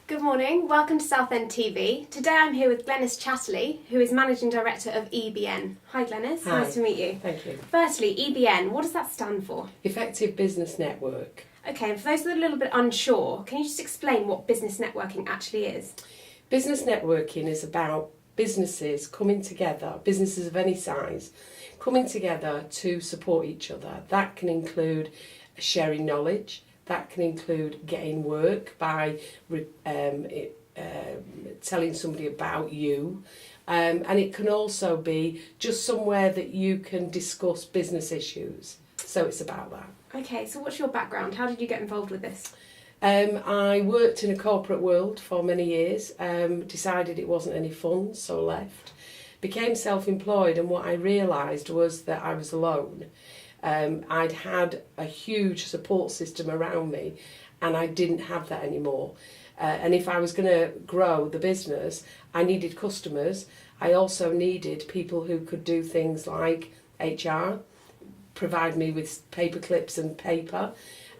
Good morning, welcome to Southend TV. Today I'm here with Glenys Chatterley, who is Managing Director of EBN. Hi Glenys, Hi. Nice to meet you. Thank you. Firstly, EBN, what does that stand for? Effective Business Network. Okay, and for those that are a little bit unsure, can you just explain what business networking actually is? Business networking is about businesses coming together, businesses of any size, coming together to support each other. That can include sharing knowledge, that can include getting work by telling somebody about you, and it can also be just somewhere that you can discuss business issues. So it's about that. Okay, so what's your background? How did you get involved with this? I worked in a corporate world for many years, decided it wasn't any fun, so left. Became self-employed, and what I realised was that I was alone. I'd had a huge support system around me, and I didn't have that anymore. And if I was going to grow the business, I needed customers. I also needed people who could do things like HR, provide me with paper clips and paper.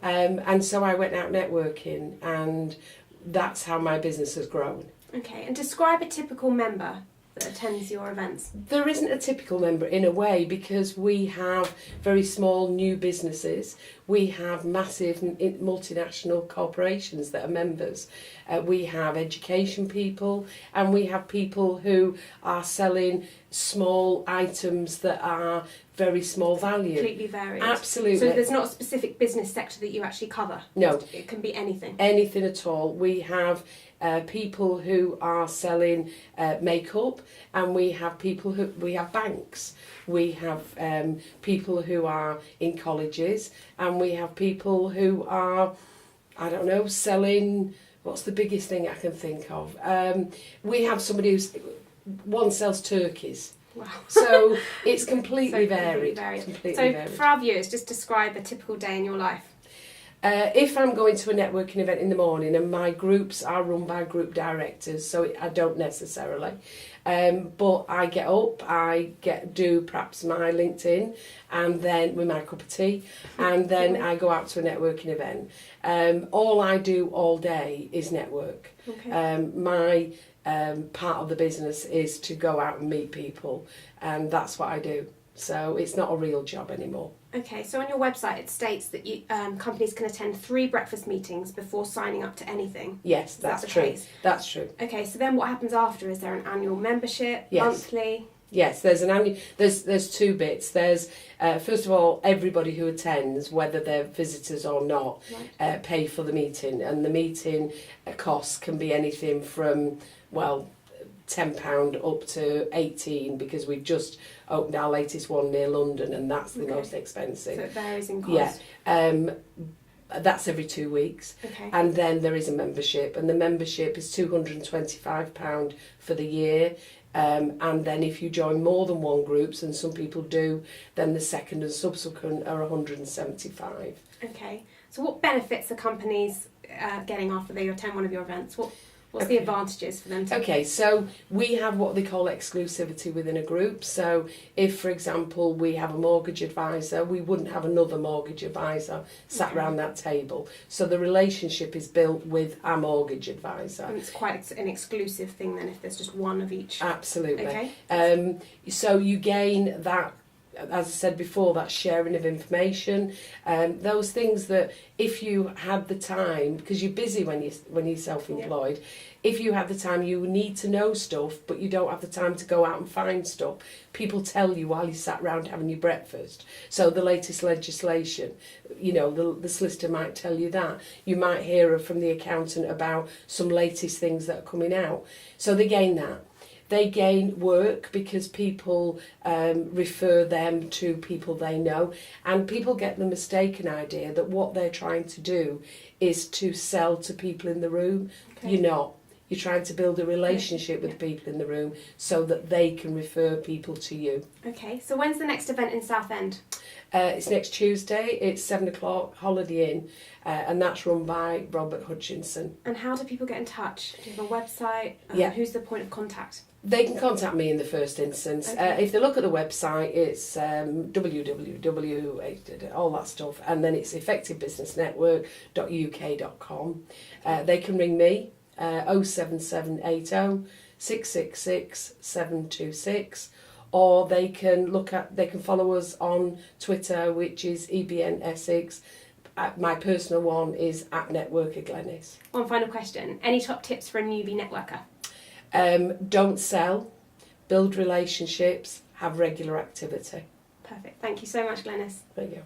And so I went out networking, and that's how my business has grown. Okay, and describe a typical member that attends your events. There isn't a typical member in a way, because we have very small new businesses. We have massive multinational corporations that are members. We have education people, and we have people who are selling small items that are very small value. Completely varied. Absolutely. So there's not a specific business sector that you actually cover? No. It can be anything? Anything at all. We have people who are selling makeup, and we have banks. We have people who are in colleges, and we have people who are, selling, what's the biggest thing I can think of? We have somebody one sells turkeys. Wow. So it's completely varied. Completely varied. For our viewers, just describe a typical day in your life. If I'm going to a networking event in the morning, and my groups are run by group directors, so I don't necessarily, but I get up, do perhaps my LinkedIn, and then with my cup of tea, and then I go out to a networking event. All I do all day is network. Okay. My part of the business is to go out and meet people, and that's what I do. So it's not a real job anymore. Okay, so on your website it states that companies can attend 3 breakfast meetings before signing up to anything. Yes, that's true. Case? That's true. Okay, so then what happens after? Is there an annual membership, Yes. monthly? Yes, there's an annual. There's 2 bits. There's first of all, everybody who attends, whether they're visitors or not, Right. pay for the meeting, and the meeting costs can be anything from £10 up to £18, because we've just opened our latest one near London, and that's the most expensive. So it varies in cost. Yeah, that's every 2 weeks. Okay. And then there is a membership, and the membership is £225 for the year. And then if you join more than one groups, and some people do, then the second and subsequent are £175. Okay. So what benefits are companies getting after they attend one of your events? What's the advantages for them to... Okay, so we have what they call exclusivity within a group. So if, for example, we have a mortgage advisor, we wouldn't have another mortgage advisor sat around that table. So the relationship is built with our mortgage advisor. And it's quite an exclusive thing then, if there's just one of each. Absolutely. Okay. So you gain that, as I said before, that sharing of information, those things that if you had the time, because you're busy when you're self-employed, if you have the time, you need to know stuff, but you don't have the time to go out and find stuff. People tell you while you sat around having your breakfast. So the latest legislation, the solicitor might tell you that. You might hear from the accountant about some latest things that are coming out. So they gain that. They gain work because people refer them to people they know, and people get the mistaken idea that what they're trying to do is to sell to people in the room. Okay. You're not. You're trying to build a relationship with the people in the room so that they can refer people to you. Okay, so when's the next event in Southend? It's next Tuesday. It's 7 o'clock, Holiday Inn, and that's run by Robert Hutchinson. And how do people get in touch? Do you have a website? Yeah. Who's the point of contact? They can contact me in the first instance. Okay. If they look at the website, it's www, all that stuff, and then it's effectivebusinessnetwork.uk.com. They can ring me. 07780 666 726, or they can follow us on Twitter, which is EBN Essex. My personal one is @NetworkerGlenys. One final question. Any top tips for a newbie networker? Don't sell, build relationships, have regular activity. Perfect. Thank you so much, Glenys. There you go.